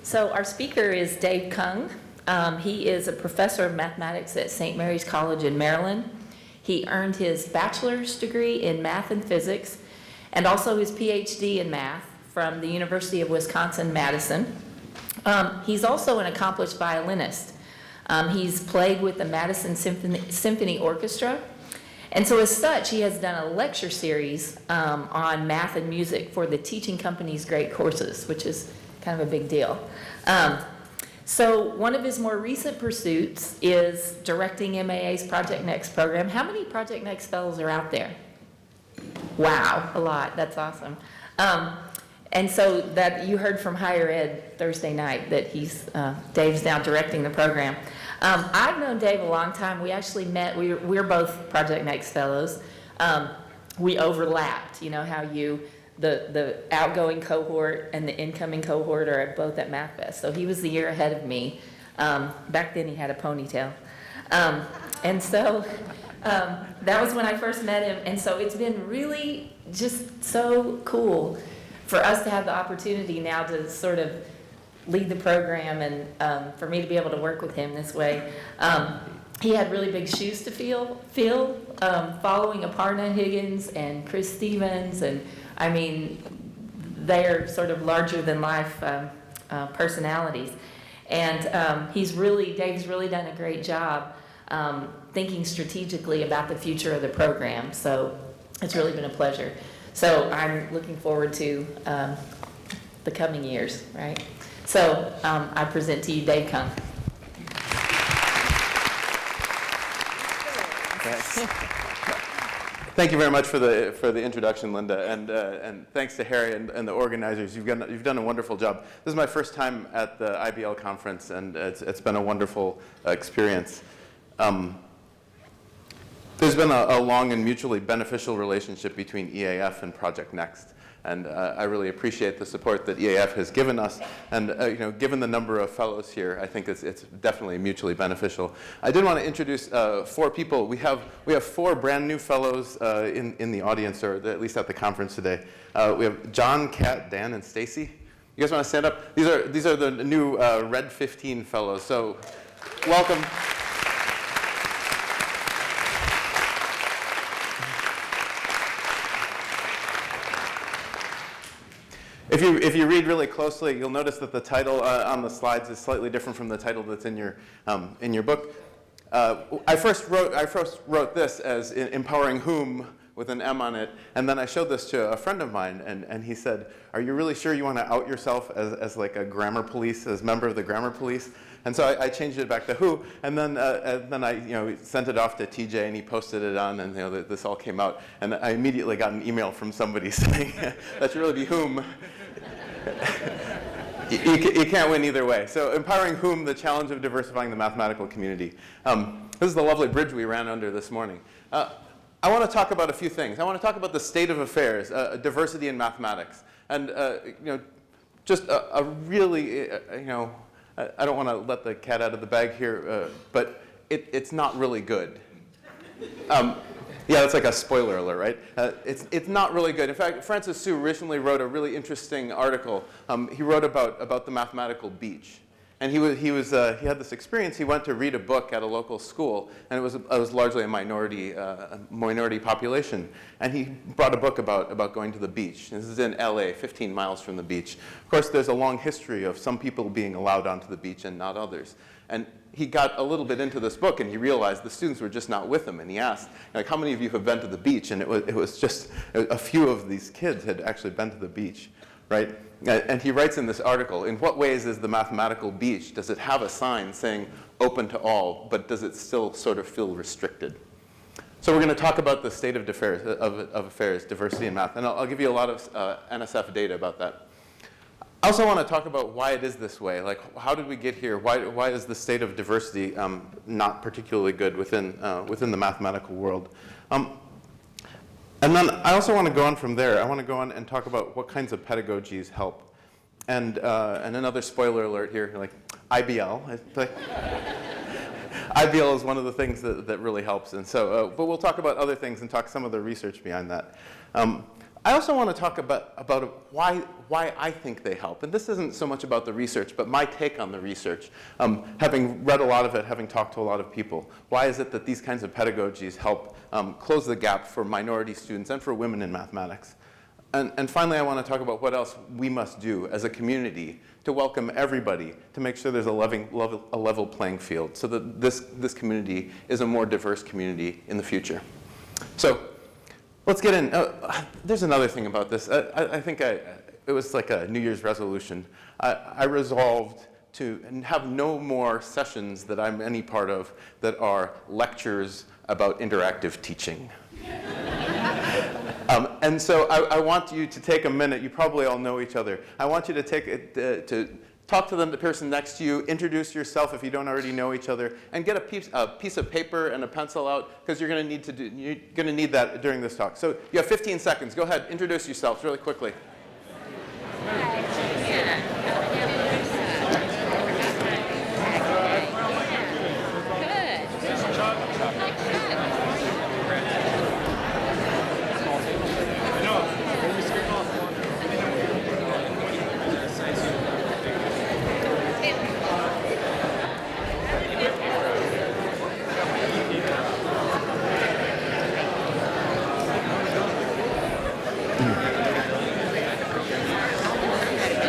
So our speaker is Dave Kung. He is a professor of mathematics at St. Mary's College in Maryland. He earned his bachelor's degree in math and physics and also his PhD in math from the University of Wisconsin-Madison. He's also an accomplished violinist. He's played with the Madison Symphony Orchestra. And so as such, he has done a lecture series on math and music for the Teaching Company's Great Courses, which is kind of a big deal. So one of his more recent pursuits is directing MAA's Project Next program. How many Project Next fellows are out there? Wow, a lot. That's awesome. And so that you heard from Higher Ed Thursday night that Dave's now directing the program. I've known Dave a long time. We actually met, we're both Project Next fellows. We overlapped, you know how the outgoing cohort and the incoming cohort are both at MathFest. So he was the year ahead of me. Back then he had a ponytail. And so that was when I first met him. And so it's been really just so cool for us to have the opportunity now to sort of lead the program and for me to be able to work with him this way. He had really big shoes to fill, following Aparna Higgins and Chris Stevens, and I mean, they're sort of larger than life personalities. And Dave's really done a great job thinking strategically about the future of the program. So it's really been a pleasure. So I'm looking forward to the coming years, right? So I present to you Dave Kung. Thank you very much for the introduction, Linda, and thanks to Harry and the organizers. You've done a wonderful job. This is my first time at the IBL conference, and it's been a wonderful experience. There's been a long and mutually beneficial relationship between EAF and Project Next, and I really appreciate the support that EAF has given us. And given the number of fellows here, I think it's definitely mutually beneficial. I did want to introduce 4 people. We have 4 brand new fellows in the audience, or at least at the conference today. We have John, Kat, Dan, and Stacy. You guys want to stand up? These are the new Red 15 fellows. So welcome. If you read really closely, you'll notice that the title on the slides is slightly different from the title that's in your book. I first wrote this as Empowering Whom with an M on it, and then I showed this to a friend of mine, and he said, "Are you really sure you want to out yourself as like a grammar police, as member of the grammar police?" And so I changed it back to Who, and then I sent it off to TJ, and he posted it on, and this all came out, and I immediately got an email from somebody saying, "That should really be Whom." You can't win either way. So Empowering Whom, the challenge of diversifying the mathematical community. This is the lovely bridge we ran under this morning. I want to talk about a few things. I want to talk about the state of affairs, diversity in mathematics, and just a really, I don't want to let the cat out of the bag here, but it's not really good. Yeah, that's like a spoiler alert, right? It's not really good. In fact, Francis Su recently wrote a really interesting article. He wrote about the mathematical beach. And he had this experience. He went to read a book at a local school, and it was largely a minority population. And he brought a book about going to the beach. This is in LA, 15 miles from the beach. Of course, there's a long history of some people being allowed onto the beach and not others. And he got a little bit into this book, and he realized the students were just not with him. And he asked, like, how many of you have been to the beach? And it was just a few of these kids had actually been to the beach, right? And he writes in this article, in what ways is the mathematical beach, does it have a sign saying open to all, but does it still sort of feel restricted? So we're going to talk about the state of affairs, diversity in math. And I'll give you a lot of NSF data about that. I also want to talk about why it is this way. Like, how did we get here? Why is the state of diversity not particularly good within the mathematical world? And then I also want to go on from there. I want to go on and talk about what kinds of pedagogies help. And another spoiler alert here, like IBL. IBL is one of the things that really helps. And so, but we'll talk about other things and talk some of the research behind that. I also want to talk about why I think they help. And this isn't so much about the research, but my take on the research. Having read a lot of it, having talked to a lot of people, why is it that these kinds of pedagogies help close the gap for minority students and for women in mathematics? And finally, I want to talk about what else we must do as a community to welcome everybody, to make sure there's a level playing field, so that this community is a more diverse community in the future. So let's get in. There's another thing about this. I think it was like a New Year's resolution. I resolved to have no more sessions that I'm any part of that are lectures about interactive teaching. And so I want you to take a minute. You probably all know each other. I want you to to talk to the person next to you, introduce yourself if you don't already know each other, and get a piece of paper and a pencil out, because you're going to need that during this talk. So you have 15 seconds. Go ahead, introduce yourselves really quickly.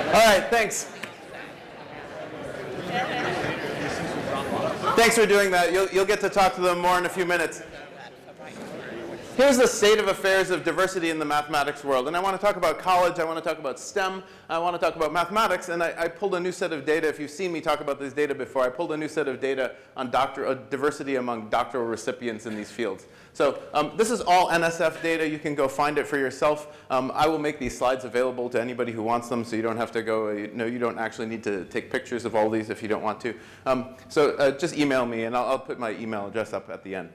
All right, thanks. Thanks for doing that. You'll get to talk to them more in a few minutes. Here's the state of affairs of diversity in the mathematics world. And I want to talk about college, I want to talk about STEM, I want to talk about mathematics, and I pulled a new set of data. If you've seen me talk about this data before, I pulled a new set of data on diversity among doctoral recipients in these fields. So this is all NSF data. You can go find it for yourself. I will make these slides available to anybody who wants them, so you don't have to go, you don't actually need to take pictures of all these if you don't want to. So just email me, and I'll put my email address up at the end.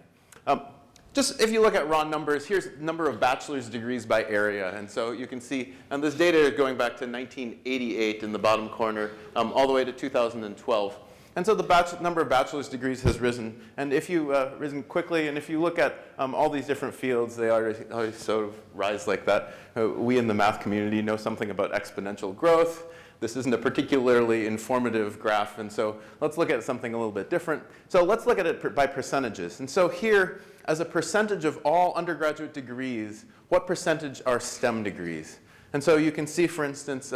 Just if you look at raw numbers, here's the number of bachelor's degrees by area. And so you can see, and this data is going back to 1988 in the bottom corner, all the way to 2012. And so the number of bachelor's degrees has risen. And if you risen quickly, and if you look at all these different fields, they always sort of rise like that. We in the math community know something about exponential growth. This isn't a particularly informative graph, and so let's look at something a little bit different. So let's look at it by percentages. And so here, as a percentage of all undergraduate degrees, what percentage are STEM degrees? And so you can see, for instance,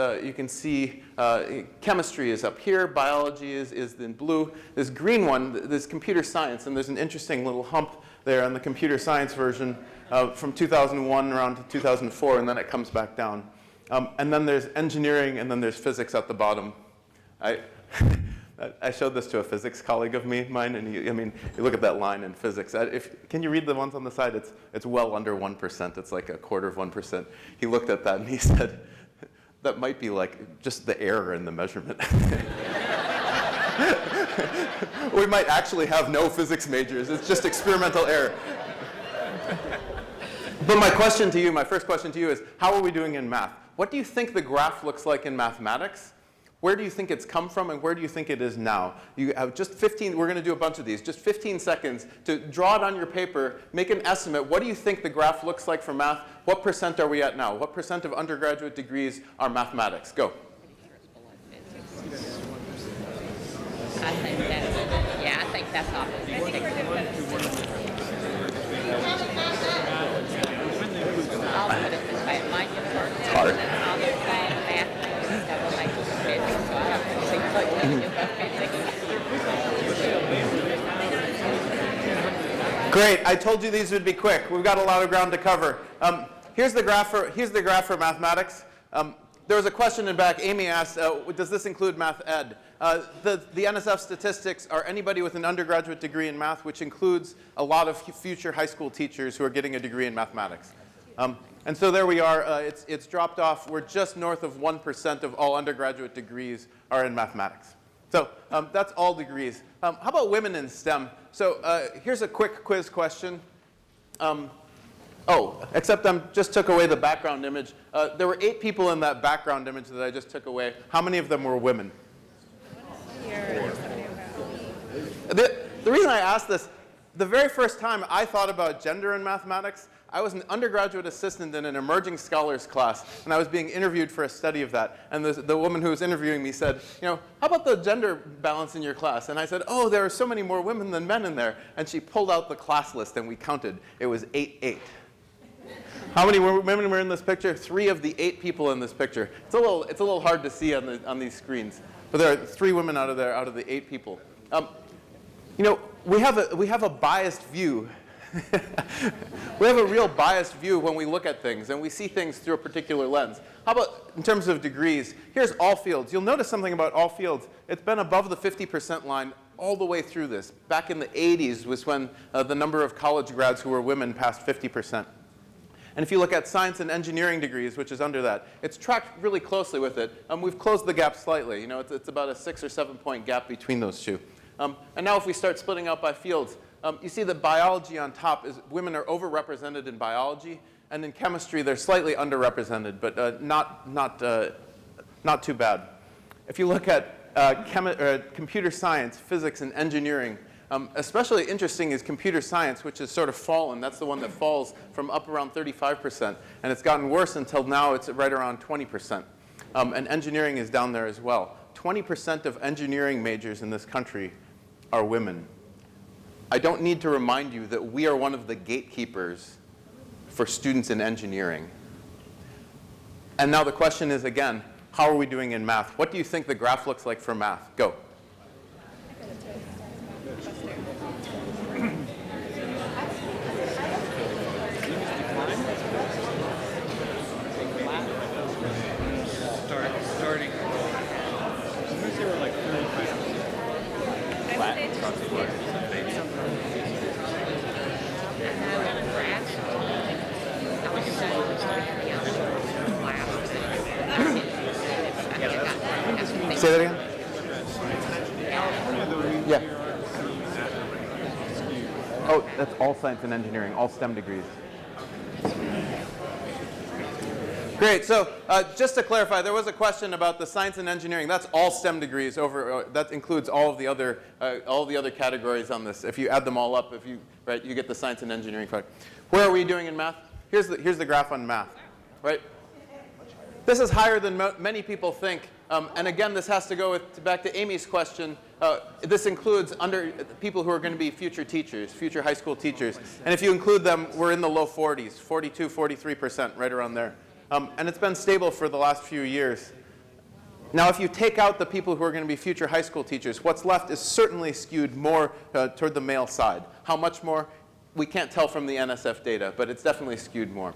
chemistry is up here, biology is in blue. This green one, this computer science, and there's an interesting little hump there on the computer science version from 2001 around to 2004, and then it comes back down. And then there's engineering, and then there's physics at the bottom. I showed this to a physics colleague of mine, and you look at that line in physics. Can you read the ones on the side? It's well under 1%. It's like a quarter of 1%. He looked at that and he said, that might be like just the error in the measurement. We might actually have no physics majors. It's just experimental error. But my first question to you is, how are we doing in math? What do you think the graph looks like in mathematics? Where do you think it's come from, and where do you think it is now? You have just 15, we're going to do a bunch of these, just 15 seconds to draw it on your paper, make an estimate. What do you think the graph looks like for math? What percent are we at now? What percent of undergraduate degrees are mathematics? Go. I think that's optimistic. I'll put it this way, my university, It's hard. I'll just say math is double like physics, so I don't think physics. Great. I told you these would be quick. We've got a lot of ground to cover. Here's the graph for mathematics. There was a question in back. Amy asked, does this include math ed? The NSF statistics are anybody with an undergraduate degree in math, which includes a lot of future high school teachers who are getting a degree in mathematics. And so there we are. It's dropped off. We're just north of 1% of all undergraduate degrees are in mathematics. So that's all degrees. How about women in STEM? So here's a quick quiz question. Except I just took away the background image. There were 8 people in that background image that I just took away. How many of them were women? The reason I asked this, the very first time I thought about gender in mathematics, I was an undergraduate assistant in an emerging scholars class, and I was being interviewed for a study of that. And the woman who was interviewing me said, how about the gender balance in your class? And I said, oh, there are so many more women than men in there. And she pulled out the class list, and we counted. It was 8-8. How many women were in this picture? 3 of the 8 people in this picture. It's a little hard to see on these screens, but there are 3 women out of the 8 people. We have a biased view. We have a real biased view when we look at things, and we see things through a particular lens. How about in terms of degrees? Here's all fields. You'll notice something about all fields. It's been above the 50% line all the way through this. Back in the 80s was when the number of college grads who were women passed 50%. And if you look at science and engineering degrees, which is under that, it's tracked really closely with it. We've closed the gap slightly. It's about a 6 or 7 point gap between those two. And now if we start splitting out by fields, you see that biology on top is women are overrepresented in biology, and in chemistry they're slightly underrepresented, but not too bad. If you look at computer science, physics, and engineering, especially interesting is computer science, which has sort of fallen. That's the one that falls from up around 35%. And it's gotten worse until now it's right around 20%. And engineering is down there as well. 20% of engineering majors in this country are women. I don't need to remind you that we are one of the gatekeepers for students in engineering. And now the question is, again, how are we doing in math? What do you think the graph looks like for math? Go. Starting. Sometimes they were like 35. Flat across the board. Say that again? Yeah. Oh, that's all science and engineering, all STEM degrees. Great. So just to clarify, there was a question about the science and engineering. That's all STEM degrees. That includes all of the other categories on this. If you add them all up, you get the science and engineering part. Where are we doing in math? Here's the graph on math, right? This is higher than many people think. And again, this has to go back to Amy's question. This includes people who are going to be future teachers, future high school teachers. And if you include them, we're in the low 40s, 42, 43%, right around there. And it's been stable for the last few years. Now, if you take out the people who are going to be future high school teachers, what's left is certainly skewed more toward the male side. How much more? We can't tell from the NSF data, but it's definitely skewed more.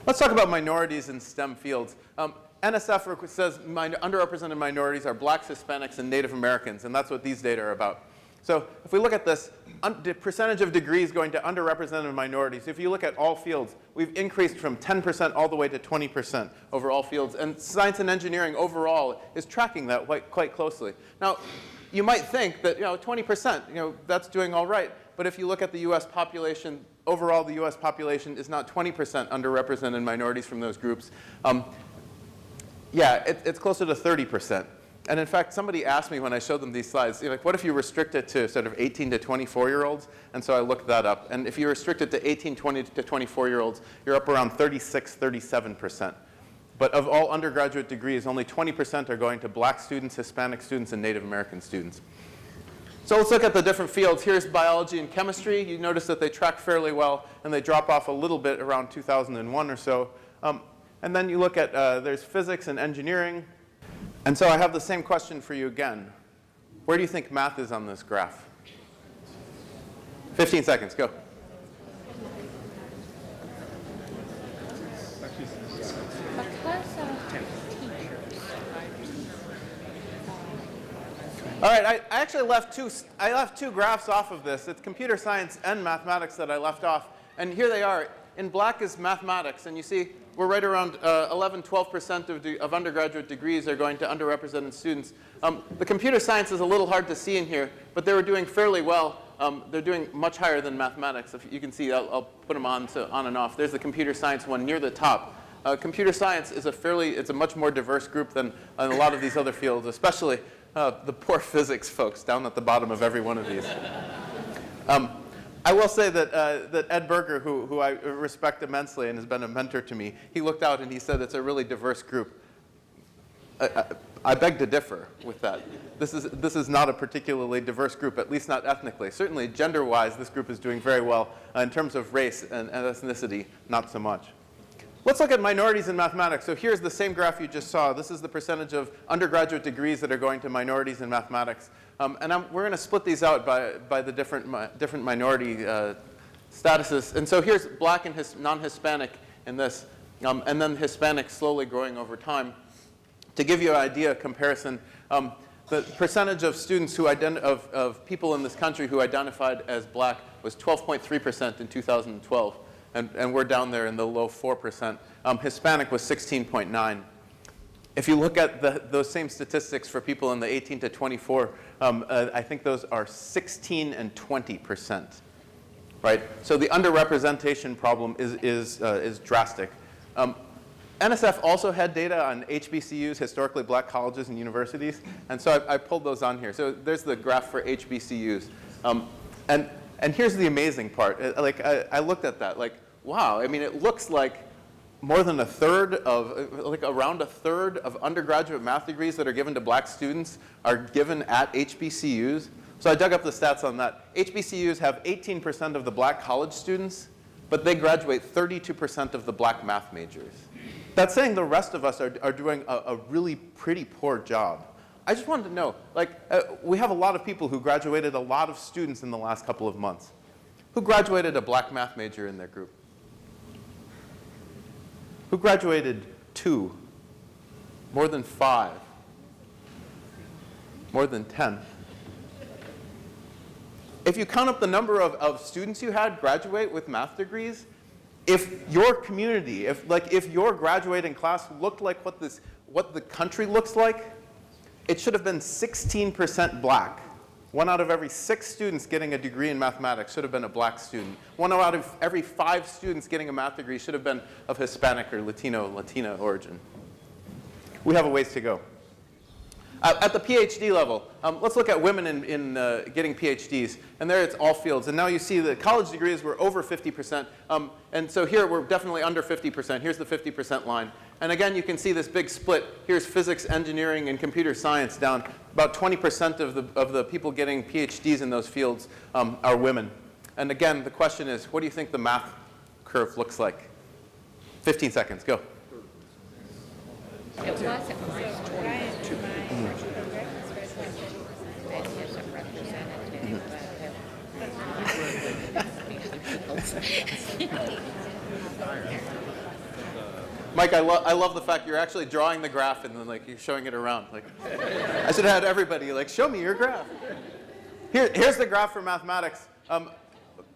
Let's talk about minorities in STEM fields. NSF says underrepresented minorities are blacks, Hispanics, and Native Americans, and that's what these data are about. So if we look at this, the percentage of degrees going to underrepresented minorities, if you look at all fields, we've increased from 10% all the way to 20% over all fields. And science and engineering overall is tracking that quite closely. Now, you might think that 20%, that's doing all right. But if you look at the US population, overall the US population is not 20% underrepresented minorities from those groups. It's closer to 30%. And in fact, somebody asked me when I showed them these slides, what if you restrict it to sort of 18 to 24-year-olds? And so I looked that up. And if you restrict it to 18, 20 to 24-year-olds, you're up around 36, 37%. But of all undergraduate degrees, only 20% are going to black students, Hispanic students, and Native American students. So let's look at the different fields. Here's biology and chemistry. You notice that they track fairly well, and they drop off a little bit around 2001 or so. And then you look at, there's physics and engineering. And so I have the same question for you again. Where do you think math is on this graph? 15 seconds, go. All right, I actually left two graphs off of this. It's computer science and mathematics that I left off. And here they are. In black is mathematics. And you see we're right around 11, 12% of undergraduate degrees are going to underrepresented students. The computer science is a little hard to see in here, but they were doing fairly well. They're doing much higher than mathematics. If you can see, I'll put them on and off. There's the computer science one near the top. Computer science is it's a much more diverse group than a lot of these other fields, especially the poor physics folks down at the bottom of every one of these. I will say that, that Ed Berger, who I respect immensely and has been a mentor to me, he looked out and he said it's a really diverse group. I beg to differ with that. This is not a particularly diverse group, at least not ethnically. Certainly gender-wise, this group is doing very well. In terms of race and ethnicity, not so much. Let's look at minorities in mathematics. So here's the same graph you just saw. This is the percentage of undergraduate degrees that are going to minorities in mathematics. And we're going to split these out by the different minority statuses. And so here's black and non-Hispanic in this, and then Hispanic slowly growing over time. To give you an idea, comparison, the percentage of students of people in this country who identified as black was 12.3% in 2012. And we're down there in the low 4%. Hispanic was 16.9. If you look at those same statistics for people in the 18 to 24, I think those are 16 and 20%, right? So the underrepresentation problem is drastic. NSF also had data on HBCUs, historically black colleges and universities, and so I pulled those on here. So there's the graph for HBCUs. And here's the amazing part. I looked at that, like, wow, I mean, it looks like more than a third of, like around a third of undergraduate math degrees that are given to black students are given at HBCUs. So I dug up the stats on that. HBCUs have 18% of the black college students, but they graduate 32% of the black math majors. That's saying the rest of us are doing a really pretty poor job. I just wanted to know, like, we have a lot of people who graduated a lot of students in the last couple of months. Who graduated a black math major in their group? Who graduated 2? More than 5? More than 10? If you count up the number of students you had graduate with math degrees, if your community, if your graduating class looked like what the country looks like, it should have been 16% black. 1 out of every 6 students getting a degree in mathematics should have been a black student. 1 out of every 5 students getting a math degree should have been of Hispanic or Latina origin. We have a ways to go. At the PhD level, let's look at women in getting PhDs. And there it's all fields. And now you see the college degrees were over 50%. And so here we're definitely under 50%. Here's the 50% line. And again, you can see this big split. Here's physics, engineering, and computer science down. About 20% of the people getting PhDs in those fields are women. And again, the question is, what do you think the math curve looks like? 15 seconds, go. It wasn't my story. That isn't representative, Mike, I love the fact you're actually drawing the graph and then like you're showing it around. Like, I should have had everybody like, show me your graph. Here's the graph for mathematics.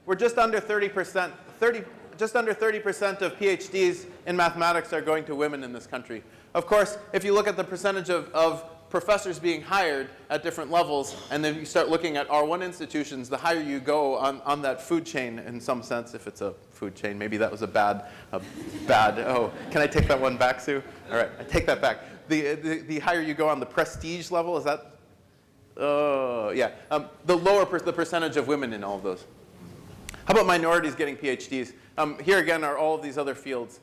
We're just under 30%. Just under 30% of PhDs in mathematics are going to women in this country. Of course, if you look at the percentage of professors being hired at different levels, and then you start looking at R1 institutions, the higher you go on that food chain in some sense, if it's a food chain. Maybe that was a bad, oh, can I take that one back, Sue? All right, I take that back. The higher you go on the prestige level, is that, yeah, the lower the percentage of women in all of those. How about minorities getting PhDs? Here again are all of these other fields.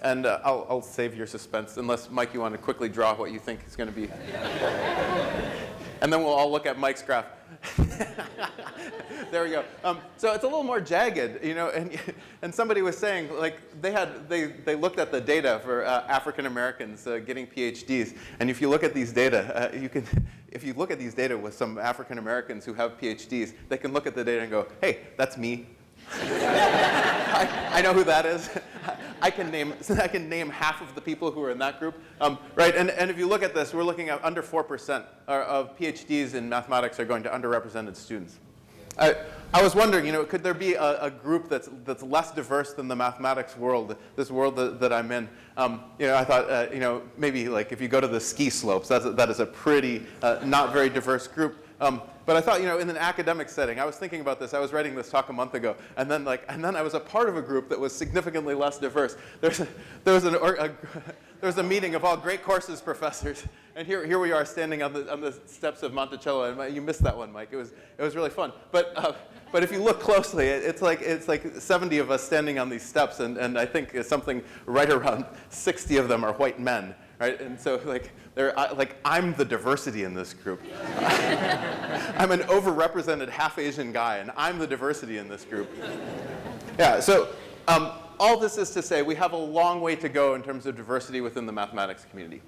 And I'll save your suspense, unless, Mike, you want to quickly draw what you think is going to be. And then we'll all look at Mike's graph. There we go. So it's a little more jagged, you know, and somebody was saying, like, they looked at the data for African Americans getting PhDs, and if you look at these data, if you look at these data with some African Americans who have PhDs, they can look at the data and go, hey, that's me. I know who that is. I can name half of the people who are in that group, right? And if you look at this, we're looking at under 4% of PhDs in mathematics are going to underrepresented students. I was wondering, you know, could there be a group that's less diverse than the mathematics world, this world that I'm in? You know, I thought, you know, maybe like if you go to the ski slopes, that is a pretty not very diverse group. But I thought, you know, in an academic setting, I was thinking about this. I was writing this talk a month ago, and then I was a part of a group that was significantly less diverse. There was a meeting of all great courses professors, and here we are standing on the steps of Monticello, and you missed that one, Mike. It was really fun. But if you look closely, it's like 70 of us standing on these steps, and I think it's something right around 60 of them are white men, right? And so I'm the diversity in this group. I'm an overrepresented half Asian guy, and I'm the diversity in this group. Yeah. So. All this is to say we have a long way to go in terms of diversity within the mathematics community.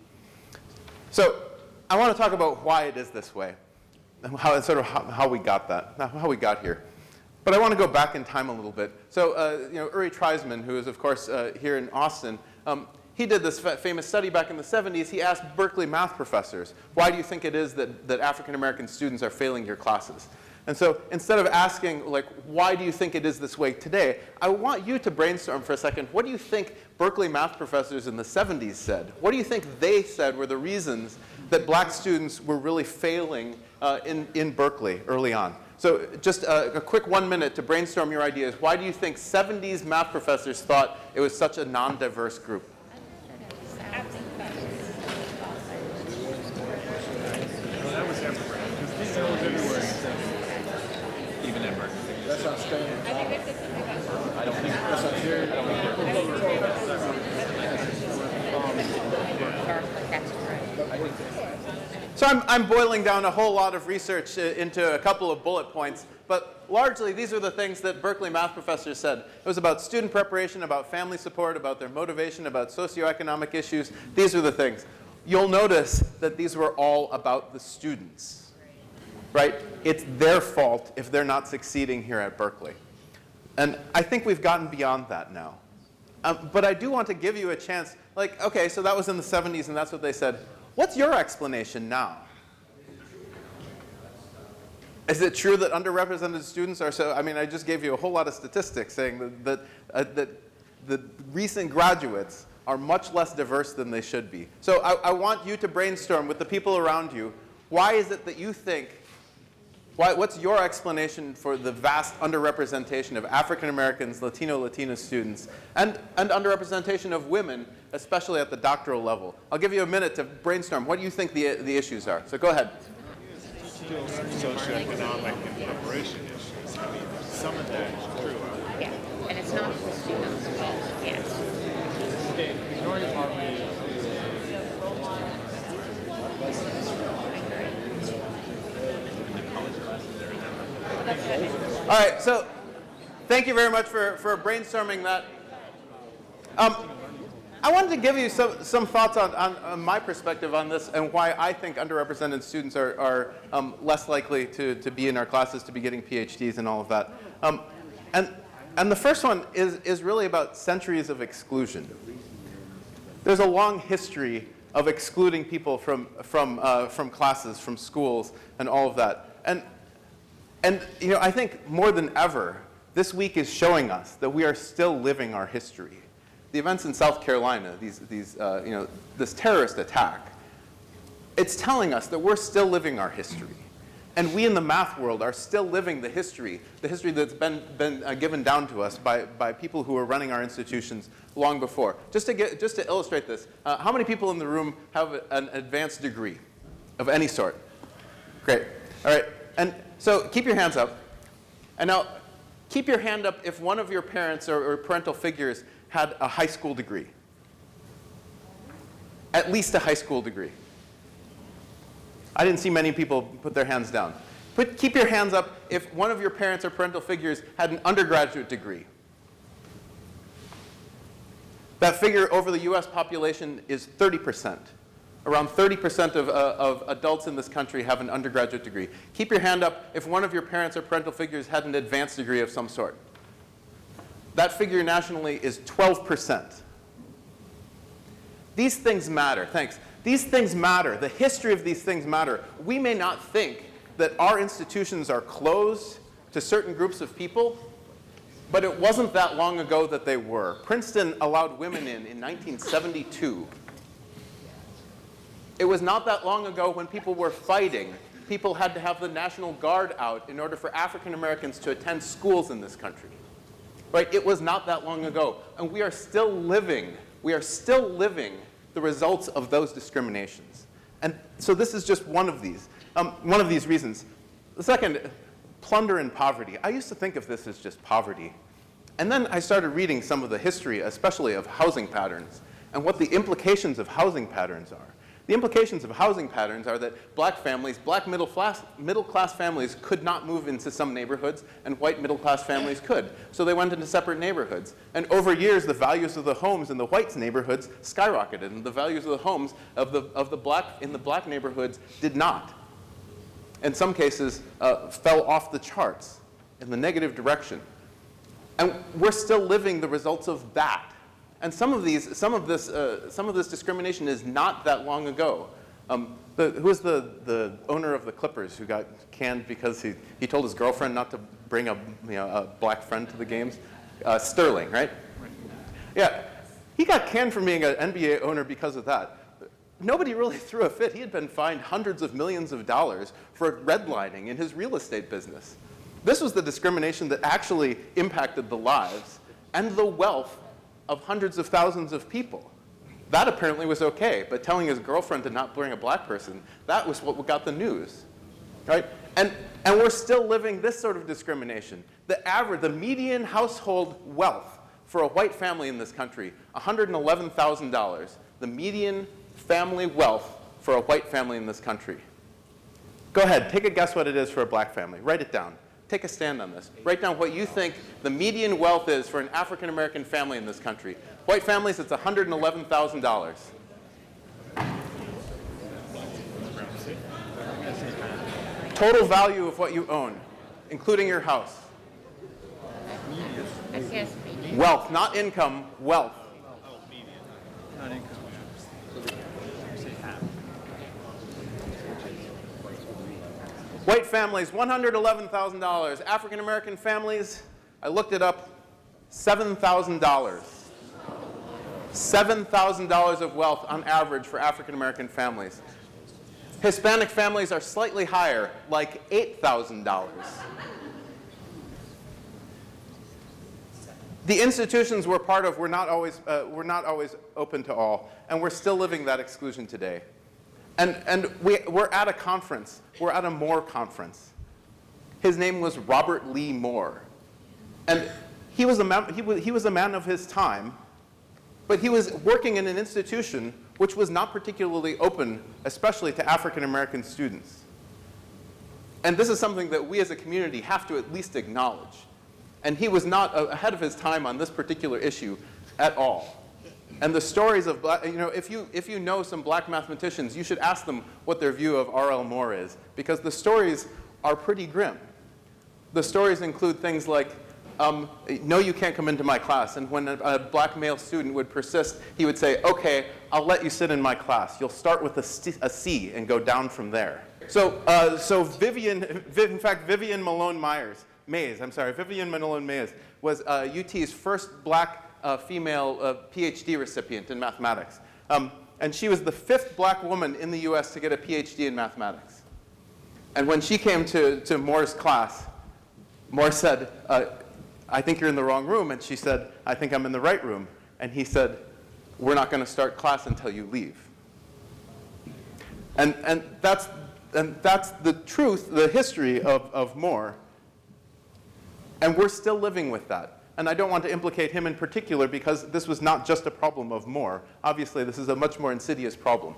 So I want to talk about why it is this way, and how we got that, how we got here. But I want to go back in time a little bit. So Uri Treisman, who is of course here in Austin, he did this famous study back in the 70s. He asked Berkeley math professors, why do you think it is that African American students are failing your classes? And so instead of asking, why do you think it is this way today, I want you to brainstorm for a second. What do you think Berkeley math professors in the 70s said? What do you think they said were the reasons that black students were really failing in Berkeley early on? So just a quick 1 minute to brainstorm your ideas. Why do you think 70s math professors thought it was such a non-diverse group? That was everywhere. Because these are everywhere. Even at Berkeley. That's outstanding. I don't think that's not here. So I'm boiling down a whole lot of research into a couple of bullet points, but largely these are the things that Berkeley math professors said. It was about student preparation, about family support, about their motivation, about socioeconomic issues. These are the things. You'll notice that these were all about the students, right? It's their fault if they're not succeeding here at Berkeley. And I think we've gotten beyond that now. But I do want to give you a chance, okay, so that was in the 70s and that's what they said. What's your explanation now? Is it true that underrepresented students are so, I just gave you a whole lot of statistics saying that the recent graduates are much less diverse than they should be. So I want you to brainstorm with the people around you. Why is it that you think, what's your explanation for the vast underrepresentation of African Americans, Latina students, and underrepresentation of women, especially at the doctoral level? I'll give you a minute to brainstorm. What do you think the issues are? So go ahead. Still socioeconomic and preparation issues. Some of that is true. Yeah, and it's not the students' fault, yes. Ignoring poverty All right, so thank you very much for brainstorming that. I wanted to give you some thoughts on my perspective on this and why I think underrepresented students are less likely to be in our classes, to be getting PhDs and all of that. And the first one is really about centuries of exclusion. There's a long history of excluding people from classes, from schools, and all of that. And I think more than ever, this week is showing us that we are still living our history. The events in South Carolina, this terrorist attack, it's telling us that we're still living our history. And we in the math world are still living the history that's been given down to us by people who are running our institutions long before. Just to illustrate this, how many people in the room have an advanced degree of any sort? Great. All right. And so keep your hands up. And now keep your hand up if one of your parents or parental figures had a high school degree. At least a high school degree. I didn't see many people put their hands down. Keep your hands up if one of your parents or parental figures had an undergraduate degree. That figure over the US population is 30%. Around 30% of adults in this country have an undergraduate degree. Keep your hand up if one of your parents or parental figures had an advanced degree of some sort. That figure nationally is 12%. These things matter. Thanks. These things matter. The history of these things matter. We may not think that our institutions are closed to certain groups of people, but it wasn't that long ago that they were. Princeton allowed women in 1972. It was not that long ago when people were fighting. People had to have the National Guard out in order for African Americans to attend schools in this country. Right? It was not that long ago. And we are still living the results of those discriminations. And so this is just one of these reasons. The second, plunder and poverty. I used to think of this as just poverty. And then I started reading some of the history, especially of housing patterns, and what the implications of housing patterns are. The implications of housing patterns are that black families, black middle-class families could not move into some neighborhoods, and white middle-class families could. So they went into separate neighborhoods. And over years, the values of the homes in the whites' neighborhoods skyrocketed, and the values of the homes in the black neighborhoods did not. In some cases, fell off the charts in the negative direction. And we're still living the results of that. And some of this discrimination is not that long ago. Who was the owner of the Clippers who got canned because he told his girlfriend not to bring a black friend to the games? Sterling, right? Yeah, he got canned from being an NBA owner because of that. Nobody really threw a fit. He had been fined hundreds of millions of dollars for redlining in his real estate business. This was the discrimination that actually impacted the lives and the wealth of hundreds of thousands of people. That apparently was okay, but telling his girlfriend to not bring a black person, that was what got the news, right? And we're still living this sort of discrimination. The median household wealth for a white family in this country, $111,000. The median family wealth for a white family in this country. Go ahead, take a guess what it is for a black family. Write it down. Take a stand on this. Write down what you think the median wealth is for an African American family in this country. White families, it's $111,000. Total value of what you own, including your house. I guess median. Wealth, not income, wealth. Oh, median, not income. Say half. White families, $111,000. African American families, I looked it up, $7,000. $7,000 of wealth on average for African American families. Hispanic families are slightly higher, like $8,000. The institutions we're part of were not always open to all, and we're still living that exclusion today. And we're at a conference. We're at a Moore conference. His name was Robert Lee Moore. And he was a man of his time, but he was working in an institution which was not particularly open, especially to African American students. And this is something that we as a community have to at least acknowledge. And he was not ahead of his time on this particular issue at all. And the stories of black, if you know some black mathematicians, you should ask them what their view of R.L. Moore is, because the stories are pretty grim. The stories include things like, no, you can't come into my class. And when a black male student would persist, he would say, okay, I'll let you sit in my class. You'll start with a C and go down from there. So Vivian Malone Mays was UT's first black female PhD recipient in mathematics. And she was the 5th black woman in the US to get a PhD in mathematics. And when she came to Moore's class, Moore said, I think you're in the wrong room. And she said, I think I'm in the right room. And he said, we're not going to start class until you leave. And that's the truth, the history of Moore. And we're still living with that. And I don't want to implicate him in particular because this was not just a problem of Moore. Obviously, this is a much more insidious problem.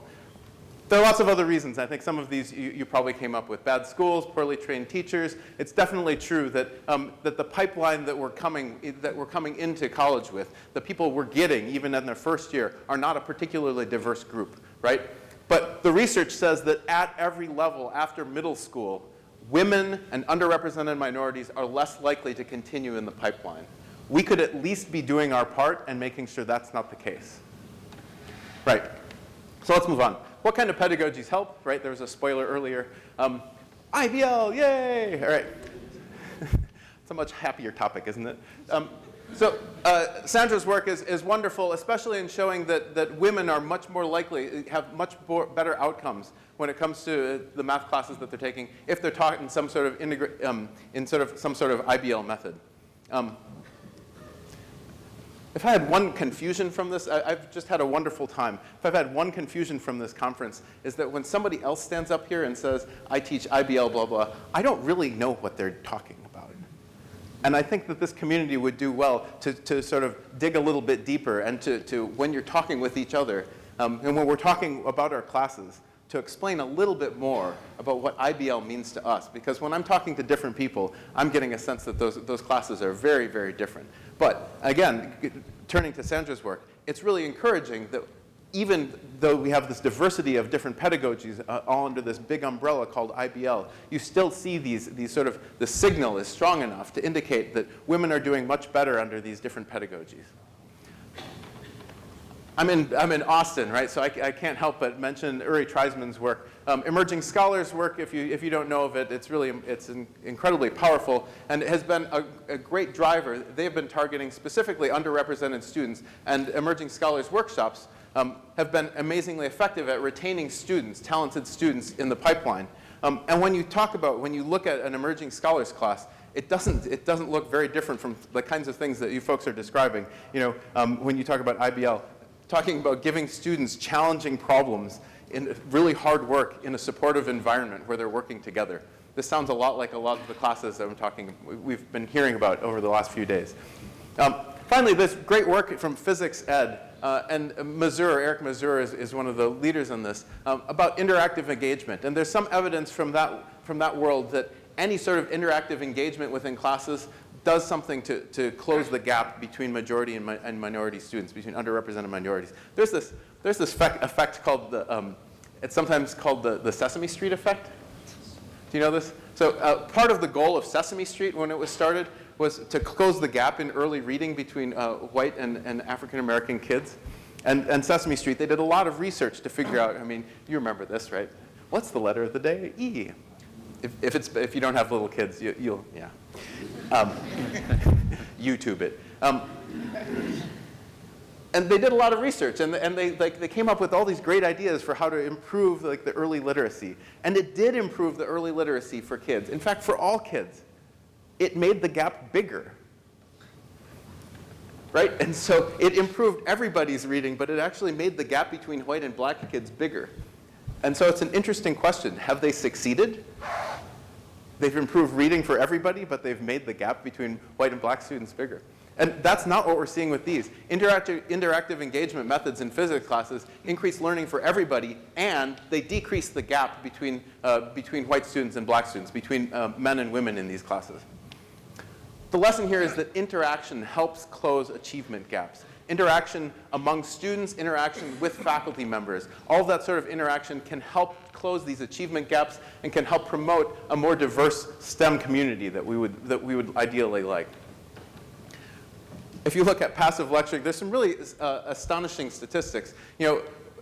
There are lots of other reasons. I think some of these you probably came up with. Bad schools, poorly trained teachers. It's definitely true that, that the pipeline that we're coming into college with, the people we're getting even in their first year, are not a particularly diverse group, right? But the research says that at every level after middle school, women and underrepresented minorities are less likely to continue in the pipeline. We could at least be doing our part and making sure that's not the case. Right. So let's move on. What kind of pedagogies help? Right, there was a spoiler earlier. IBL, yay! All right. It's a much happier topic, isn't it? So Sandra's work is wonderful, especially in showing that women are much more likely, have much better outcomes when it comes to the math classes that they're taking if they're taught in some sort of some sort of IBL method. If I had one confusion from this, I've just had a wonderful time. If I've had one confusion from this conference, is that when somebody else stands up here and says, I teach IBL, blah, blah, I don't really know what they're talking about. And I think that this community would do well to sort of dig a little bit deeper and to when you're talking with each other, and when we're talking about our classes, to explain a little bit more about what IBL means to us. Because when I'm talking to different people, I'm getting a sense that those classes are very, very different. But again, turning to Sandra's work, it's really encouraging that even though we have this diversity of different pedagogies all under this big umbrella called IBL, you still see these sort of, the signal is strong enough to indicate that women are doing much better under these different pedagogies. I'm in Austin, right? So I can't help but mention Uri Treisman's work. Emerging Scholars' work, if you don't know of it, it's incredibly powerful, and it has been a great driver. They've been targeting specifically underrepresented students, and Emerging Scholars workshops have been amazingly effective at retaining students, talented students in the pipeline. And when you look at an Emerging Scholars class, it doesn't look very different from the kinds of things that you folks are describing. When you talk about IBL, talking about giving students challenging problems in really hard work in a supportive environment where they're working together. This sounds a lot like a lot of the classes that we've been hearing about over the last few days. Finally, this great work from physics ed, and Eric Mazur is one of the leaders in this, about interactive engagement. And there's some evidence from that world that any sort of interactive engagement within classes does something to close the gap between majority and minority students, between underrepresented minorities. There's this effect called it's sometimes called the Sesame Street effect. Do you know this? So part of the goal of Sesame Street when it was started was to close the gap in early reading between white and African American kids. And Sesame Street, they did a lot of research to figure out, you remember this, right? What's the letter of the day? E. If you don't have little kids, you'll YouTube it. And they did a lot of research, and they came up with all these great ideas for how to improve the early literacy. And it did improve the early literacy for kids. In fact, for all kids, it made the gap bigger. Right? And so it improved everybody's reading, but it actually made the gap between white and black kids bigger. And so it's an interesting question. Have they succeeded? They've improved reading for everybody, but they've made the gap between white and black students bigger. And that's not what we're seeing with these. Interactive engagement methods in physics classes increase learning for everybody, and they decrease the gap between white students and black students, between men and women in these classes. The lesson here is that interaction helps close achievement gaps. Interaction among students, interaction with faculty members, all of that sort of interaction can help close these achievement gaps and can help promote a more diverse STEM community that we would ideally like. If you look at passive lecturing, there's some really astonishing statistics.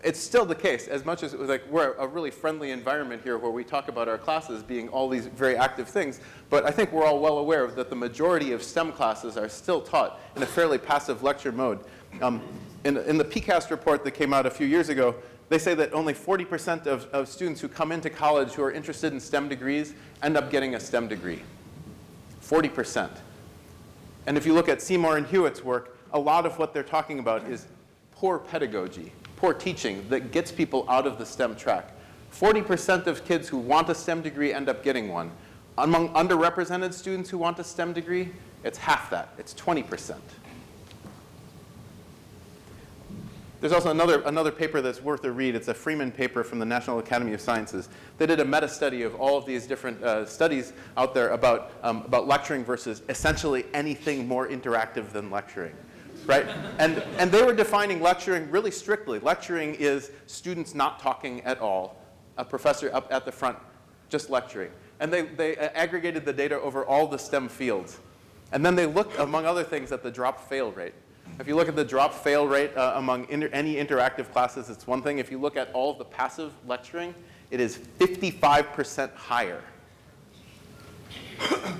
It's still the case, as much as we're a really friendly environment here where we talk about our classes being all these very active things, but I think we're all well aware that the majority of STEM classes are still taught in a fairly passive lecture mode. In the PCAST report that came out a few years ago, they say that only 40% of students who come into college who are interested in STEM degrees end up getting a STEM degree. 40%. And if you look at Seymour and Hewitt's work, a lot of what they're talking about is poor pedagogy, poor teaching that gets people out of the STEM track. 40% of kids who want a STEM degree end up getting one. Among underrepresented students who want a STEM degree, it's half that. It's 20%. There's also another paper that's worth a read. It's a Freeman paper from the National Academy of Sciences. They did a meta-study of all of these different studies out there about lecturing versus essentially anything more interactive than lecturing. Right? And they were defining lecturing really strictly. Lecturing is students not talking at all, a professor up at the front just lecturing. And they aggregated the data over all the STEM fields. And then they looked, among other things, at the drop-fail rate. If you look at the drop-fail rate among any interactive classes, it's one thing. If you look at all of the passive lecturing, it is 55% higher.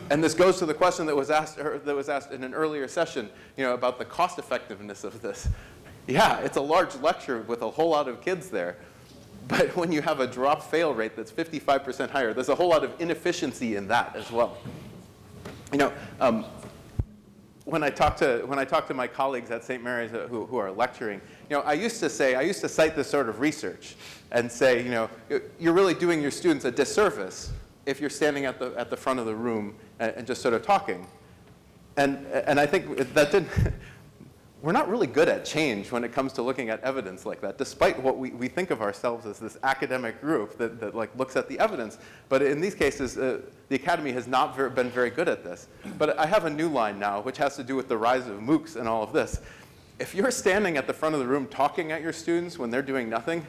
And this goes to the question that was asked in an earlier session, about the cost effectiveness of this. Yeah, it's a large lecture with a whole lot of kids there. But when you have a drop-fail rate that's 55% higher, there's a whole lot of inefficiency in that as well. when I talk to my colleagues at St. Mary's who are lecturing, I used to cite this sort of research and say, you're really doing your students a disservice if you're standing at the front of the room and just sort of talking. And I think that didn't. We're not really good at change when it comes to looking at evidence like that, despite what we think of ourselves as this academic group that like looks at the evidence. But in these cases, the Academy has not been very good at this. But I have a new line now, which has to do with the rise of MOOCs and all of this. If you're standing at the front of the room talking at your students when they're doing nothing,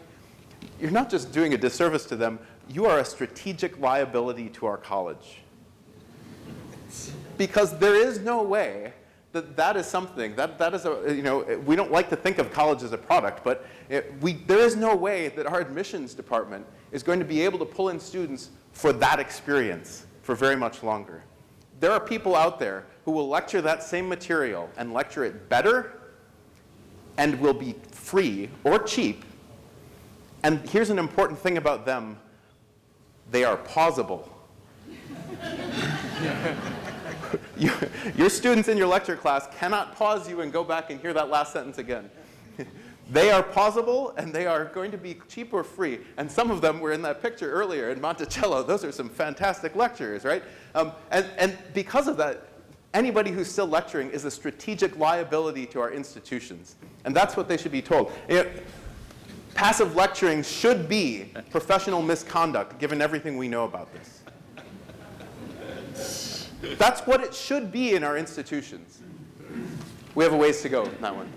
you're not just doing a disservice to them, you are a strategic liability to our college. Because there is no way that is something, that is a, we don't like to think of college as a product, but there is no way that our admissions department is going to be able to pull in students for that experience for very much longer. There are people out there who will lecture that same material and lecture it better and will be free or cheap. And here's an important thing about them. They are pausable. Your students in your lecture class cannot pause you and go back and hear that last sentence again. They are pausable, and they are going to be cheap or free. And some of them were in that picture earlier in Monticello. Those are some fantastic lectures, right? And because of that, anybody who's still lecturing is a strategic liability to our institutions. And that's what they should be told. Passive lecturing should be professional misconduct, given everything we know about this. That's what it should be in our institutions. We have a ways to go in that one.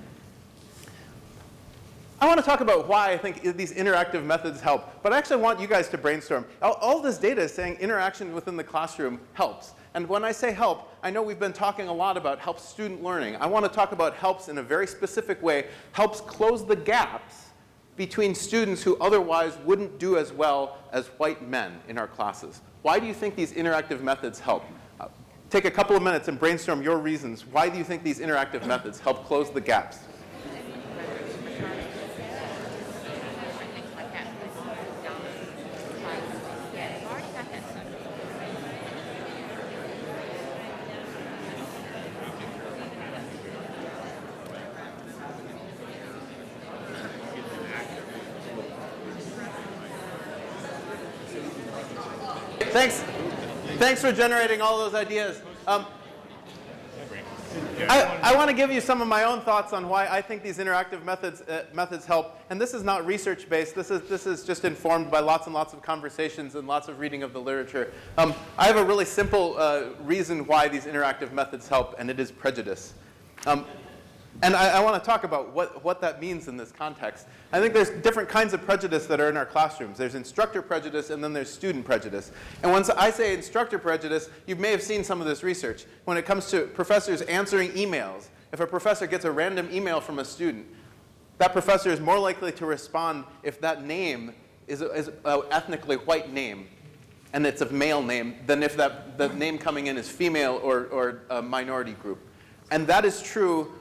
I want to talk about why I think these interactive methods help, but I actually want you guys to brainstorm. All this data is saying interaction within the classroom helps. And when I say help, I know we've been talking a lot about helps student learning. I want to talk about helps in a very specific way, helps close the gaps between students who otherwise wouldn't do as well as white men in our classes. Why do you think these interactive methods help? Take a couple of minutes and brainstorm your reasons. Why do you think these interactive methods help close the gaps? Thanks for generating all those ideas. I want to give you some of my own thoughts on why I think these interactive methods help. And this is not research-based. This is just informed by lots and lots of conversations and lots of reading of the literature. I have a really simple reason why these interactive methods help, and it is prejudice. And I want to talk about what that means in this context. I think there's different kinds of prejudice that are in our classrooms. There's instructor prejudice, and then there's student prejudice. And once I say instructor prejudice, you may have seen some of this research. When it comes to professors answering emails, if a professor gets a random email from a student, that professor is more likely to respond if that name is an ethnically white name, and it's a male name, than if the name coming in is female or a minority group. And that is true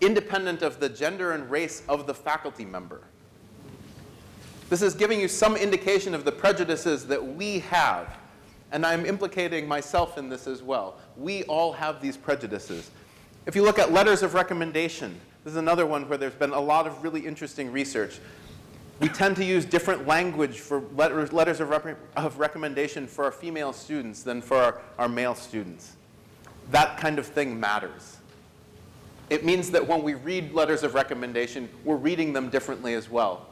independent of the gender and race of the faculty member. This is giving you some indication of the prejudices that we have. And I'm implicating myself in this as well. We all have these prejudices. If you look at letters of recommendation, this is another one where there's been a lot of really interesting research. We tend to use different language for letters of recommendation for our female students than for our male students. That kind of thing matters. It means that when we read letters of recommendation, we're reading them differently as well.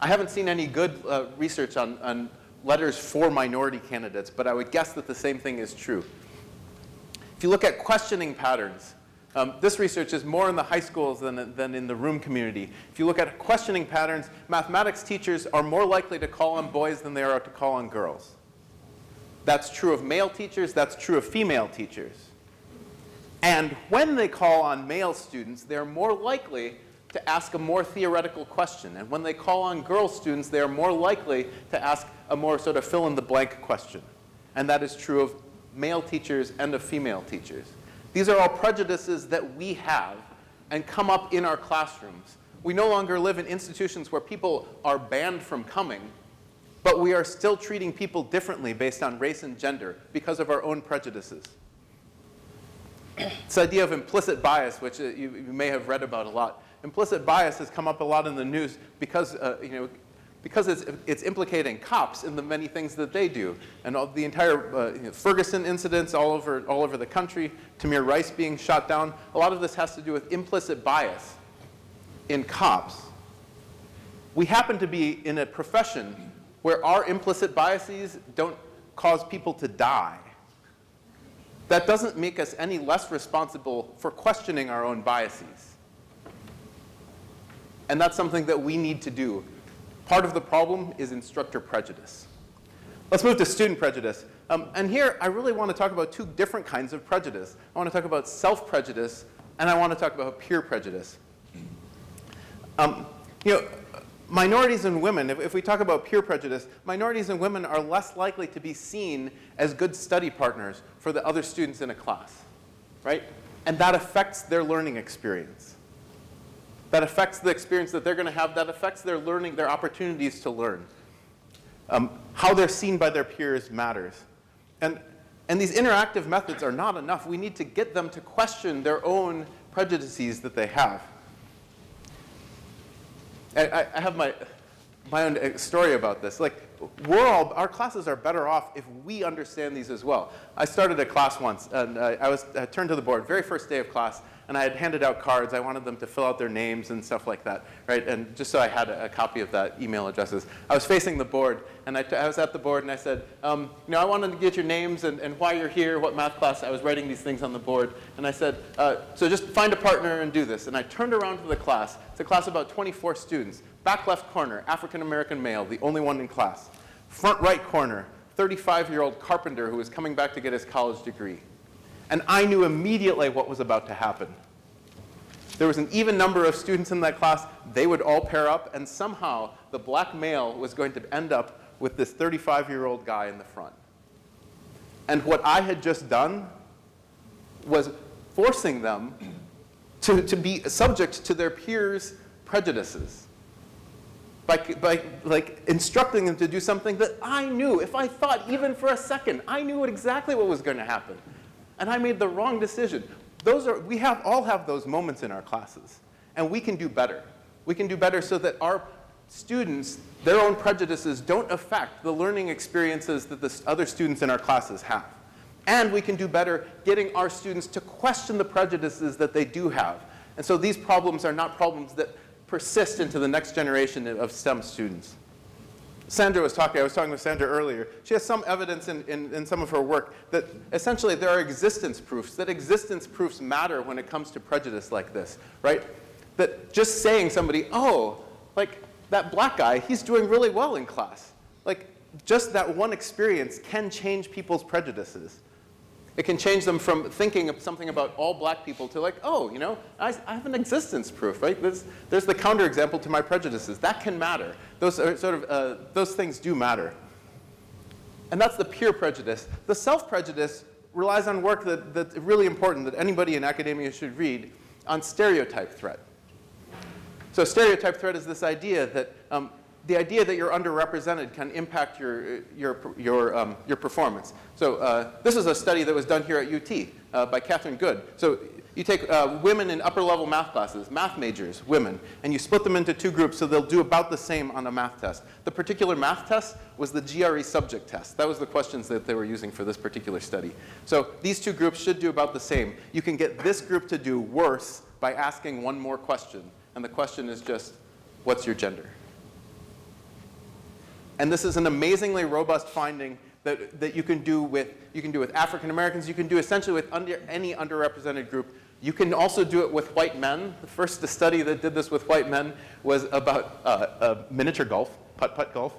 I haven't seen any good research on letters for minority candidates, but I would guess that the same thing is true. If you look at questioning patterns, this research is more in the high schools than in the room community. If you look at questioning patterns, mathematics teachers are more likely to call on boys than they are to call on girls. That's true of male teachers, that's true of female teachers. And when they call on male students, they're more likely to ask a more theoretical question. And when they call on girl students, they are more likely to ask a more sort of fill-in-the-blank question. And that is true of male teachers and of female teachers. These are all prejudices that we have and come up in our classrooms. We no longer live in institutions where people are banned from coming, but we are still treating people differently based on race and gender because of our own prejudices. This idea of implicit bias, which you may have read about a lot. Implicit bias has come up a lot in the news because, because it's implicating cops in the many things that they do. And the entire Ferguson incidents all over the country, Tamir Rice being shot down, a lot of this has to do with implicit bias in cops. We happen to be in a profession where our implicit biases don't cause people to die. That doesn't make us any less responsible for questioning our own biases. And that's something that we need to do. Part of the problem is instructor prejudice. Let's move to student prejudice. And here, I really want to talk about two different kinds of prejudice. I want to talk about self-prejudice, and I want to talk about peer prejudice. Minorities and women, if we talk about peer prejudice, minorities and women are less likely to be seen as good study partners for the other students in a class, right? And that affects their learning experience. That affects the experience that they're going to have. That affects their learning, their opportunities to learn. How they're seen by their peers matters. And these interactive methods are not enough. We need to get them to question their own prejudices that they have. I have my own story about this. Like, our classes are better off if we understand these as well. I started a class once, and I turned to the board, very first day of class, and I had handed out cards. I wanted them to fill out their names and stuff like that, right? And just so I had a copy of that email addresses. I was facing the board, and I was at the board, and I said, I wanted to get your names and why you're here, what math class. I was writing these things on the board, and I said, so just find a partner and do this. And I turned around to the class. It's a class of about 24 students. Back left corner, African-American male, the only one in class. Front right corner, 35-year-old carpenter who was coming back to get his college degree. And I knew immediately what was about to happen. There was an even number of students in that class. They would all pair up, and somehow the black male was going to end up with this 35-year-old guy in the front. And what I had just done was forcing them to be subject to their peers' prejudices. By instructing them to do something that I knew, if I thought even for a second, I knew exactly what was going to happen. And I made the wrong decision. We all have those moments in our classes. And we can do better. We can do better so that our students, their own prejudices don't affect the learning experiences that the other students in our classes have. And we can do better getting our students to question the prejudices that they do have. And so these problems are not problems that persist into the next generation of STEM students. I was talking with Sandra earlier. She has some evidence in some of her work that essentially there are existence proofs, that existence proofs matter when it comes to prejudice like this, right? That just saying somebody, oh, like that black guy, he's doing really well in class. Like just that one experience can change people's prejudices. It can change them from thinking of something about all black people to like, oh, I have an existence proof, right? There's the counterexample to my prejudices. That can matter. Those are those things do matter. And that's the peer prejudice. The self-prejudice relies on work that's really important that anybody in academia should read on stereotype threat. So stereotype threat is this idea that the idea that you're underrepresented can impact your performance. So this is a study that was done here at UT by Catherine Good. So you take women in upper-level math classes, math majors, women, and you split them into two groups so they'll do about the same on a math test. The particular math test was the GRE subject test. That was the questions that they were using for this particular study. So these two groups should do about the same. You can get this group to do worse by asking one more question. And the question is just, what's your gender? And this is an amazingly robust finding that you can do with African Americans. You can do essentially with any underrepresented group. You can also do it with white men. The first study that did this with white men was about miniature golf, putt-putt golf.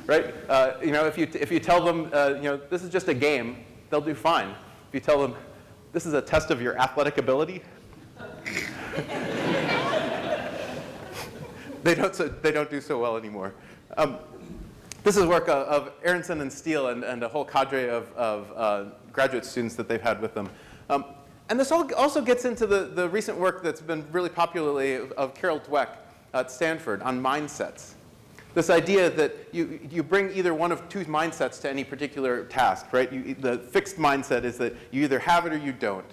Right? If you tell them, this is just a game, they'll do fine. If you tell them, this is a test of your athletic ability, they don't do so well anymore. This is work of Aronson and Steele and a whole cadre of graduate students that they've had with them. And this also gets into the recent work that's been really popularly of Carol Dweck at Stanford on mindsets. This idea that you bring either one of two mindsets to any particular task, right? The fixed mindset is that you either have it or you don't.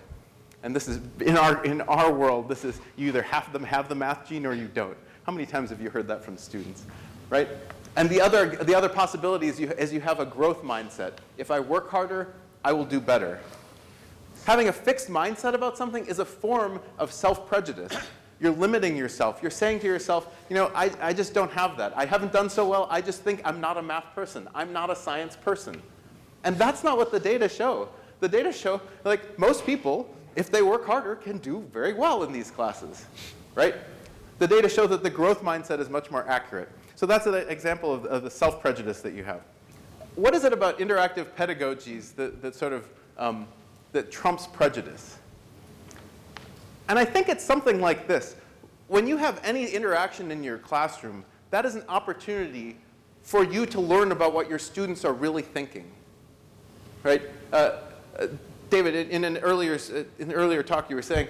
And this is, in our world, this is you either have the math gene or you don't. How many times have you heard that from students, right? And the other possibility is you have a growth mindset. If I work harder, I will do better. Having a fixed mindset about something is a form of self-prejudice. You're limiting yourself. You're saying to yourself, I just don't have that. I haven't done so well. I just think I'm not a math person. I'm not a science person. And that's not what the data show. The data show, like, most people, if they work harder, can do very well in these classes, right? The data show that the growth mindset is much more accurate. So that's an example of the self-prejudice that you have. What is it about interactive pedagogies that trumps prejudice? And I think it's something like this. When you have any interaction in your classroom, that is an opportunity for you to learn about what your students are really thinking, right? David, in an earlier talk, you were saying,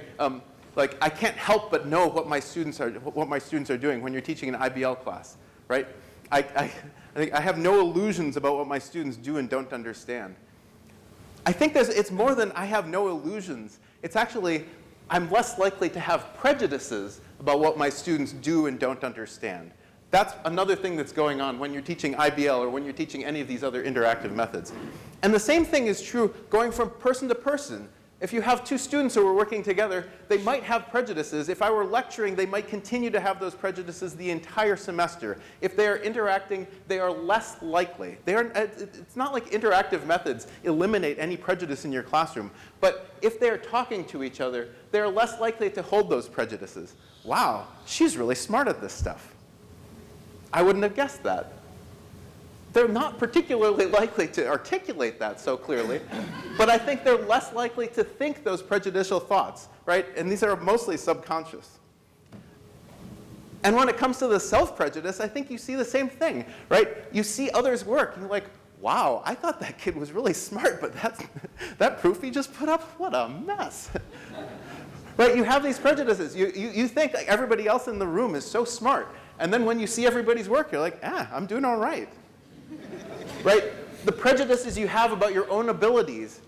like, I can't help but know what my students are doing when you're teaching an IBL class, right? I think I have no illusions about what my students do and don't understand. I think it's more than I have no illusions. It's actually, I'm less likely to have prejudices about what my students do and don't understand. That's another thing that's going on when you're teaching IBL or when you're teaching any of these other interactive methods. And the same thing is true going from person to person. If you have two students who are working together, they might have prejudices. If I were lecturing, they might continue to have those prejudices the entire semester. If they are interacting, they are less likely. It's not like interactive methods eliminate any prejudice in your classroom. But if they're talking to each other, they're less likely to hold those prejudices. Wow, she's really smart at this stuff. I wouldn't have guessed that. They're not particularly likely to articulate that so clearly, but I think they're less likely to think those prejudicial thoughts, right? And these are mostly subconscious. And when it comes to the self-prejudice, I think you see the same thing, right? You see others work, and you're like, wow, I thought that kid was really smart, but that proof he just put up, what a mess. Right? You have these prejudices. You think like everybody else in the room is so smart, and then when you see everybody's work, you're like, I'm doing all right. Right? The prejudices you have about your own abilities,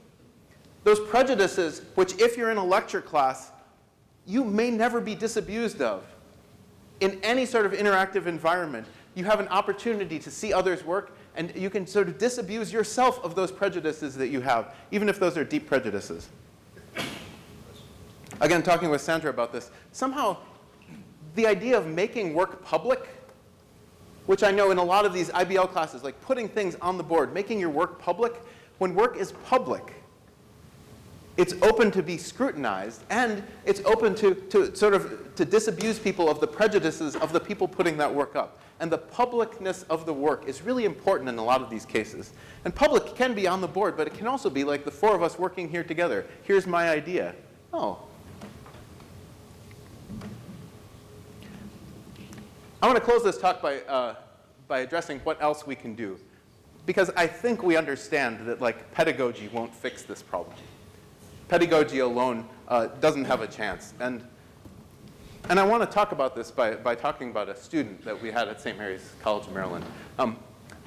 those prejudices, which if you're in a lecture class, you may never be disabused of. In any sort of interactive environment, you have an opportunity to see others work, and you can sort of disabuse yourself of those prejudices that you have, even if those are deep prejudices. Again, talking with Sandra about this, somehow the idea of making work public, which I know in a lot of these IBL classes, like putting things on the board, making your work public, when work is public, it's open to be scrutinized, and it's open to disabuse people of the prejudices of the people putting that work up. And the publicness of the work is really important in a lot of these cases. And public can be on the board, but it can also be like the four of us working here together. Here's my idea. Oh. I want to close this talk by addressing what else we can do. Because I think we understand that like pedagogy won't fix this problem. Pedagogy alone doesn't have a chance. And I want to talk about this by talking about a student that we had at St. Mary's College of Maryland.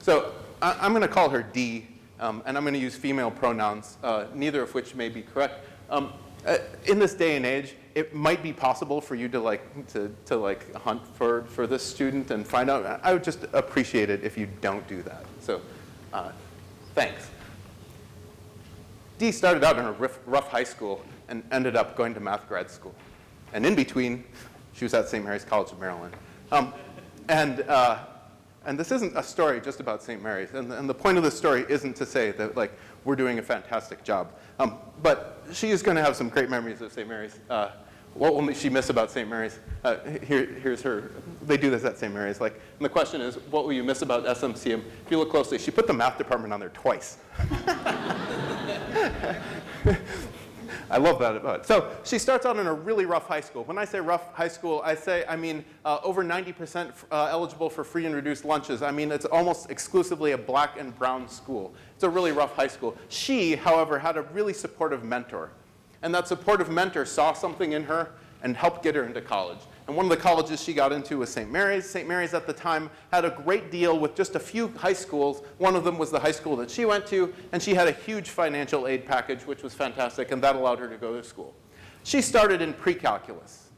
So I'm going to call her D, and I'm going to use female pronouns, neither of which may be correct. In this day and age, it might be possible for you to hunt for this student and find out. I would just appreciate it if you don't do that. So thanks. Dee started out in a rough high school and ended up going to math grad school. And in between, she was at St. Mary's College of Maryland. And this isn't a story just about St. Mary's. And the point of this story isn't to say that we're doing a fantastic job. But she is going to have some great memories of St. Mary's. What will she miss about St. Mary's? Here's her. They do this at St. Mary's. And the question is, what will you miss about SMCM? If you look closely, she put the math department on there twice. I love that about it. So she starts out in a really rough high school. When I say rough high school, I mean over 90% eligible for free and reduced lunches. I mean, it's almost exclusively a black and brown school. It's a really rough high school. She, however, had a really supportive mentor. And that supportive mentor saw something in her and helped get her into college. And one of the colleges she got into was St. Mary's. St. Mary's at the time had a great deal with just a few high schools. One of them was the high school that she went to, and she had a huge financial aid package, which was fantastic, and that allowed her to go to school. She started in pre-calculus.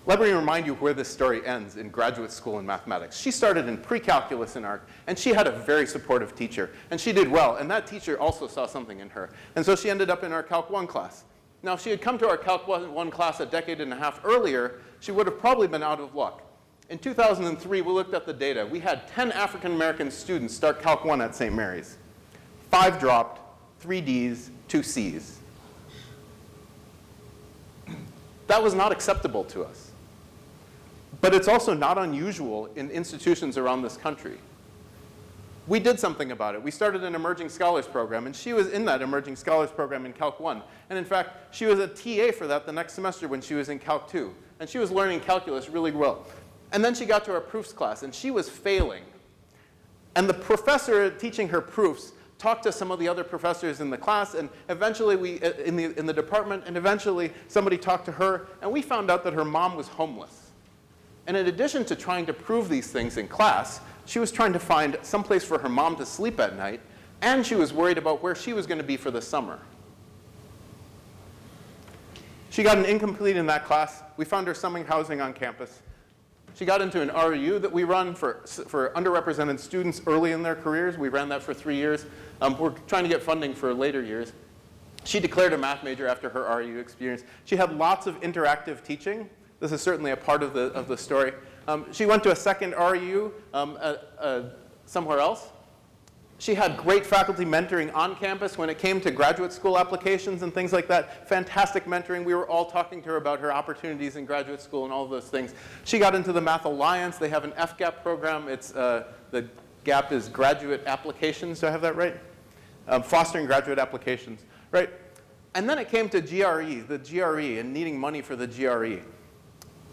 Let me remind you where this story ends in graduate school in mathematics. She started in pre-calculus in ARC, and she had a very supportive teacher, and she did well, and that teacher also saw something in her. And so she ended up in our Calc 1 class. Now, if she had come to our Calc 1 class a decade and a half earlier, she would have probably been out of luck. In 2003, we looked at the data. We had 10 African American students start Calc 1 at St. Mary's. 5 dropped, 3 Ds, 2 Cs. That was not acceptable to us. But it's also not unusual in institutions around this country. We did something about it. We started an Emerging Scholars Program, and she was in that Emerging Scholars Program in Calc 1. And in fact, she was a TA for that the next semester when she was in Calc 2. And she was learning calculus really well. And then she got to our proofs class, and she was failing. And the professor teaching her proofs talked to some of the other professors in the class, and eventually in the department, and eventually somebody talked to her, and we found out that her mom was homeless. And in addition to trying to prove these things in class, she was trying to find some place for her mom to sleep at night, and she was worried about where she was going to be for the summer. She got an incomplete in that class. We found her summer housing on campus. She got into an REU that we run for underrepresented students early in their careers. We ran that for 3 years. We're trying to get funding for later years. She declared a math major after her REU experience. She had lots of interactive teaching. This is certainly a part of the story. She went to a second REU somewhere else. She had great faculty mentoring on campus when it came to graduate school applications and things like that. Fantastic mentoring. We were all talking to her about her opportunities in graduate school and all of those things. She got into the Math Alliance. They have an FGAP program. It's, the GAP is graduate applications. Do I have that right? Fostering graduate applications, right? And then it came to GRE, the GRE, and needing money for the GRE.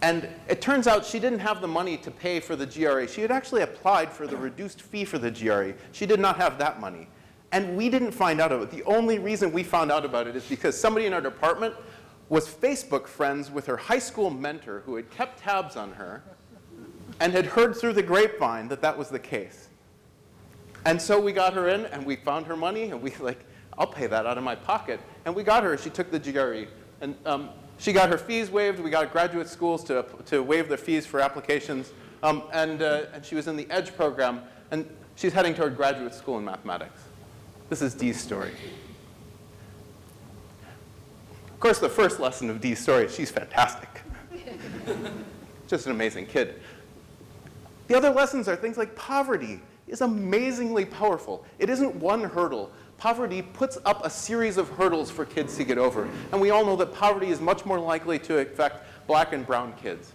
And it turns out she didn't have the money to pay for the GRE. She had actually applied for the reduced fee for the GRE. She did not have that money. And we didn't find out about it. The only reason we found out about it is because somebody in our department was Facebook friends with her high school mentor who had kept tabs on her and had heard through the grapevine that that was the case. And so we got her in, and we found her money, and we I'll pay that out of my pocket. And we got her. She took the GRE. And she got her fees waived. We got graduate schools to waive their fees for applications. And she was in the EDGE program, and she's heading toward graduate school in mathematics. This is Dee's story. Of course, the first lesson of Dee's story is she's fantastic. Just an amazing kid. The other lessons are things like poverty is amazingly powerful. It isn't one hurdle. Poverty puts up a series of hurdles for kids to get over. And we all know that poverty is much more likely to affect black and brown kids.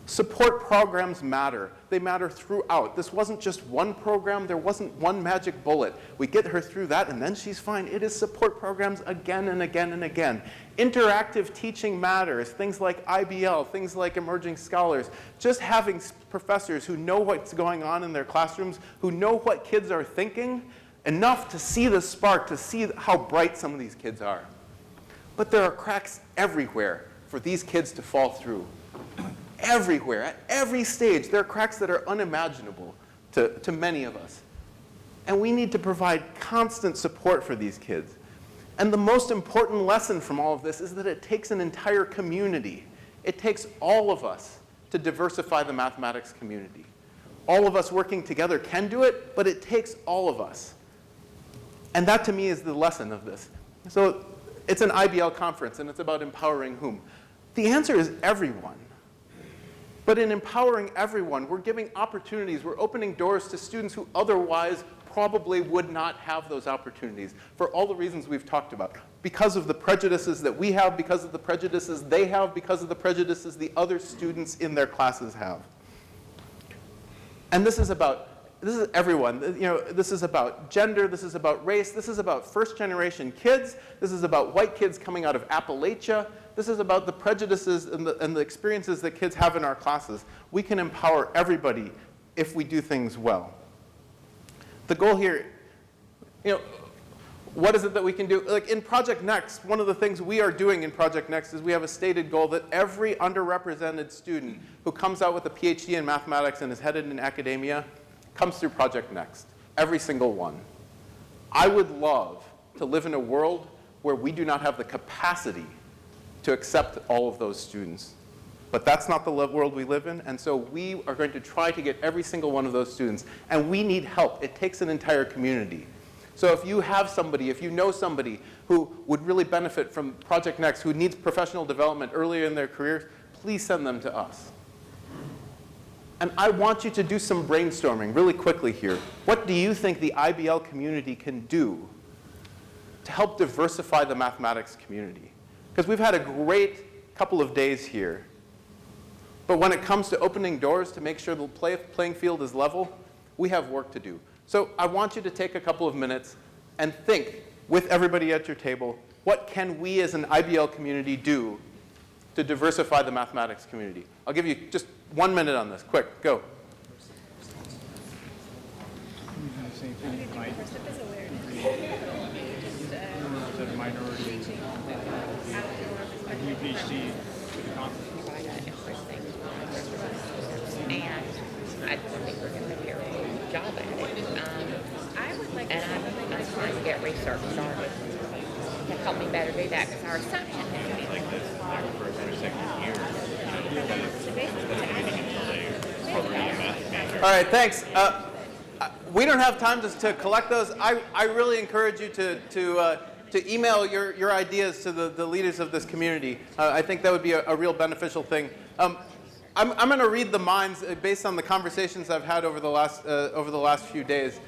Support programs matter. They matter throughout. This wasn't just one program. There wasn't one magic bullet. We get her through that, and then she's fine. It is support programs again and again and again. Interactive teaching matters. Things like IBL, things like Emerging Scholars. Just having professors who know what's going on in their classrooms, who know what kids are thinking, enough to see the spark, to see how bright some of these kids are. But there are cracks everywhere for these kids to fall through. Everywhere, at every stage, there are cracks that are unimaginable to many of us. And we need to provide constant support for these kids. And the most important lesson from all of this is that it takes an entire community. It takes all of us to diversify the mathematics community. All of us working together can do it, but it takes all of us. And that, to me, is the lesson of this. So it's an IBL conference, and it's about empowering whom? The answer is everyone. But in empowering everyone, we're giving opportunities. We're opening doors to students who otherwise probably would not have those opportunities for all the reasons we've talked about. Because of the prejudices that we have, because of the prejudices they have, because of the prejudices the other students in their classes have. And this is everyone. This is about gender. This is about race. This is about first-generation kids. This is about white kids coming out of Appalachia. This is about the prejudices and the experiences that kids have in our classes. We can empower everybody if we do things well. The goal here, what is it that we can do? Like in Project Next, one of the things we are doing in Project Next is we have a stated goal that every underrepresented student who comes out with a PhD in mathematics and is headed in academia comes through Project Next. Every single one. I would love to live in a world where we do not have the capacity to accept all of those students. But that's not the world we live in, and so we are going to try to get every single one of those students, and we need help. It takes an entire community. So if you have somebody, if you know somebody who would really benefit from Project Next, who needs professional development earlier in their careers, please send them to us. And I want you to do some brainstorming really quickly here. What do you think the IBL community can do to help diversify the mathematics community? Because we've had a great couple of days here. But when it comes to opening doors to make sure the playing field is level, we have work to do. So I want you to take a couple of minutes and think with everybody at your table, what can we as an IBL community do to diversify the mathematics community? I'll give you just 1 minute on this. Quick, go. Same thing, minorities, new PhD with the conference. And I think we're going to do a very good job at it. And I'm trying to get research started to help me better do that, because our assumption is Like this, like first or second year, All right, thanks. We don't have time to collect those. I really encourage you to email your ideas to the leaders of this community. I think that would be a real beneficial thing. I'm going to read the minds based on the conversations I've had over the last few days,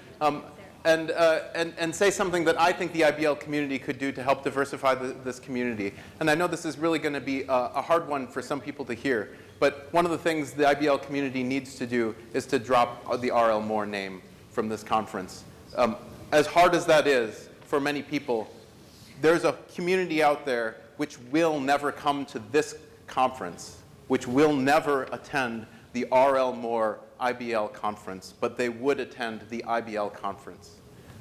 and say something that I think the IBL community could do to help diversify this community. And I know this is really going to be a hard one for some people to hear, but one of the things the IBL community needs to do is to drop the R.L. Moore name from this conference. As hard as that is for many people, there's a community out there which will never come to this conference, which will never attend the R.L. Moore IBL conference, but they would attend the IBL conference.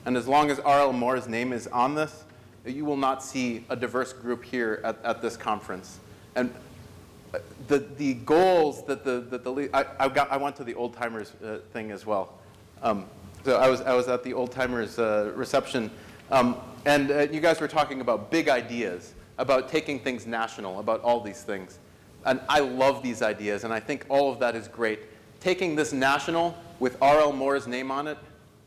And as long as R.L. Moore's name is on this, you will not see a diverse group here at this conference. And the goals that I went to the old timers thing as well. So I was at the old timers reception, and you guys were talking about big ideas, about taking things national, about all these things. And I love these ideas, and I think all of that is great. Taking this national with R.L. Moore's name on it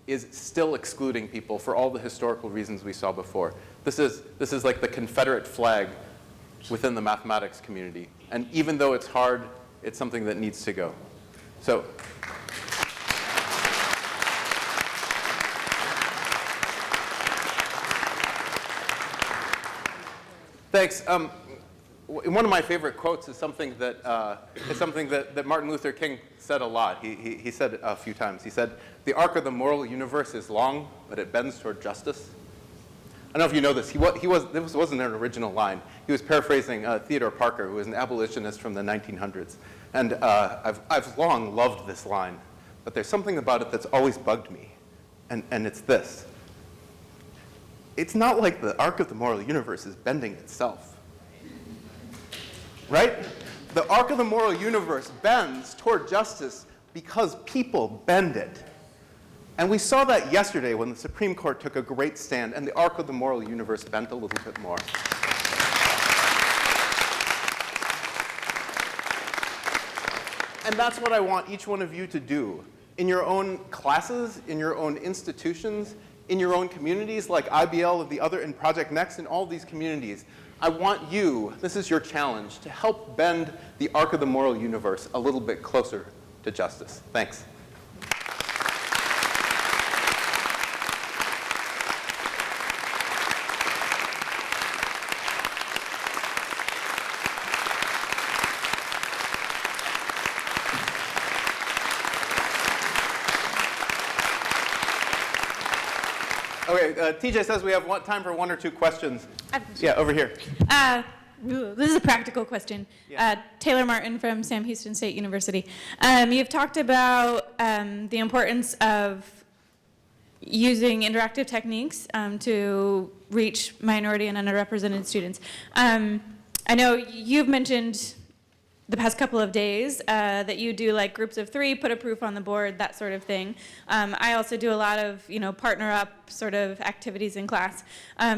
is still excluding people for all the historical reasons we saw before. This is like the Confederate flag within the mathematics community. And even though it's hard, it's something that needs to go. So. Thanks. One of my favorite quotes is something that Martin Luther King said a lot. He said it a few times. He said, "The arc of the moral universe is long, but it bends toward justice." I don't know if you know this. This wasn't an original line. He was paraphrasing Theodore Parker, who was an abolitionist from the 1900s. And I've long loved this line, but there's something about it that's always bugged me, and it's this. It's not like the arc of the moral universe is bending itself. Right? The arc of the moral universe bends toward justice because people bend it. And we saw that yesterday when the Supreme Court took a great stand and the arc of the moral universe bent a little bit more. And that's what I want each one of you to do in your own classes, in your own institutions, in your own communities like IBL and the other in Project Next, in all these communities. I want you, this is your challenge, to help bend the arc of the moral universe a little bit closer to justice. Thanks. Okay, TJ says we have time for one or two questions. Yeah, over here. This is a practical question. Yeah. Taylor Martin from Sam Houston State University. You've talked about the importance of using interactive techniques to reach minority and underrepresented students. I know you've mentioned the past couple of days that you do like groups of 3, put a proof on the board, that sort of thing. I also do a lot of, partner up sort of activities in class.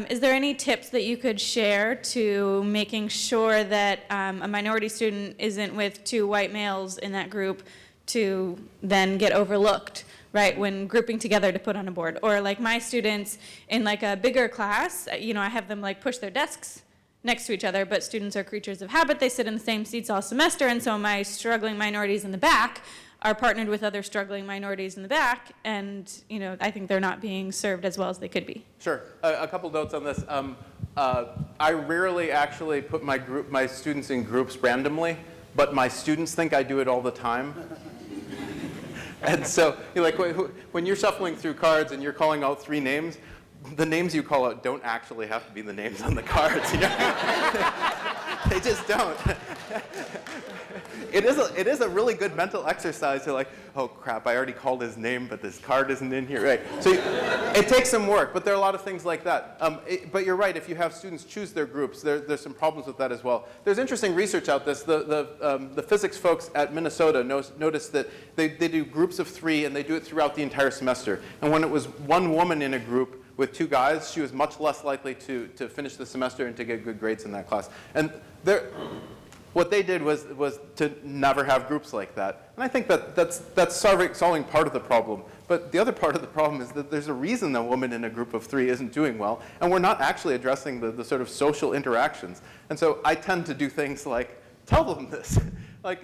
Is there any tips that you could share to making sure that a minority student isn't with 2 white males in that group to then get overlooked, right, when grouping together to put on a board? Or like my students in like a bigger class, I have them like push their desks next to each other, but students are creatures of habit. They sit in the same seats all semester, and so my struggling minorities in the back are partnered with other struggling minorities in the back, and I think they're not being served as well as they could be. Sure. A couple notes on this. I rarely actually put my students in groups randomly, but my students think I do it all the time. And so, when you're shuffling through cards and you're calling out 3 names, the names you call out don't actually have to be the names on the cards. They just don't. It is a really good mental exercise to oh crap, I already called his name, but this card isn't in here. Right. So it takes some work, but there are a lot of things like that. But you're right, if you have students choose their groups, there's some problems with that as well. There's interesting research out this. The physics folks at Minnesota noticed that they do groups of 3, and they do it throughout the entire semester. And when it was 1 woman in a group with 2 guys, she was much less likely to finish the semester and to get good grades in that class. And what they did was to never have groups like that. And I think that's solving part of the problem. But the other part of the problem is that there's a reason a woman in a group of 3 isn't doing well, and we're not actually addressing the sort of social interactions. And so I tend to do things like tell them this.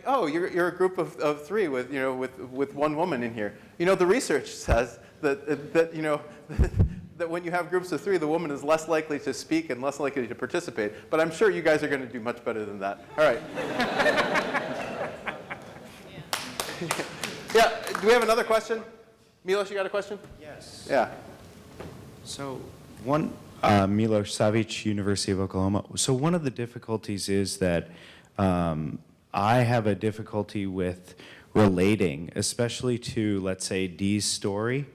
Oh, you're a group of 3 with 1 woman in here. The research says that when you have groups of 3, the woman is less likely to speak and less likely to participate. But I'm sure you guys are going to do much better than that. All right. Yeah, do we have another question? Milos, you got a question? Yes. Yeah. So Milos Savic, University of Oklahoma. So one of the difficulties is that I have a difficulty with relating, especially to, let's say, Dee's story.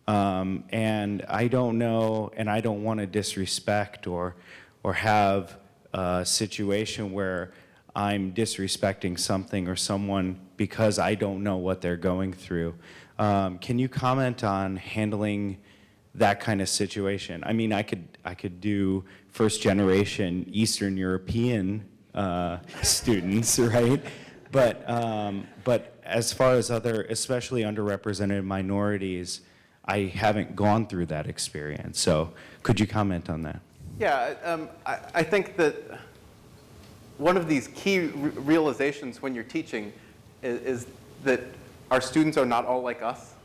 And I don't know, and I don't want to disrespect or have a situation where I'm disrespecting something or someone because I don't know what they're going through. Can you comment on handling that kind of situation? I mean, I could do first generation Eastern European students, right? But as far as other, especially underrepresented minorities, I haven't gone through that experience. So could you comment on that? Yeah, I think that one of these key realizations when you're teaching is that our students are not all like us,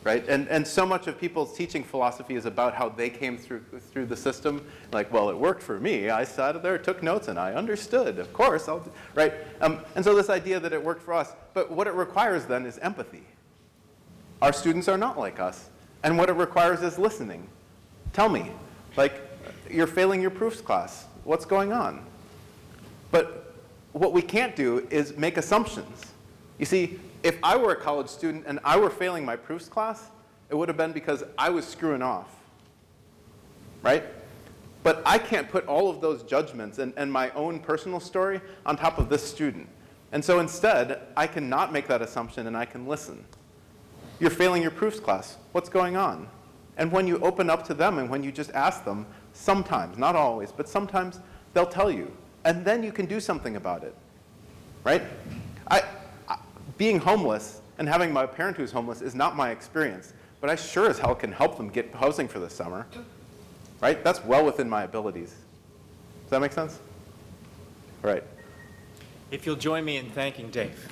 right? And so much of people's teaching philosophy is about how they came through the system. Well, it worked for me. I sat there, took notes, and I understood. Of course, right? And so this idea that it worked for us, but what it requires then is empathy. Our students are not like us. And what it requires is listening. Tell me, you're failing your proofs class. What's going on? But what we can't do is make assumptions. You see, if I were a college student and I were failing my proofs class, it would have been because I was screwing off, right? But I can't put all of those judgments and my own personal story on top of this student. And so instead, I can not make that assumption and I can listen. You're failing your proofs class. What's going on? And when you open up to them and when you just ask them, sometimes, not always, but sometimes they'll tell you. And then you can do something about it, right? Being homeless and having my parent who's homeless is not my experience, but I sure as hell can help them get housing for the summer, right? That's well within my abilities. Does that make sense? All right. If you'll join me in thanking Dave.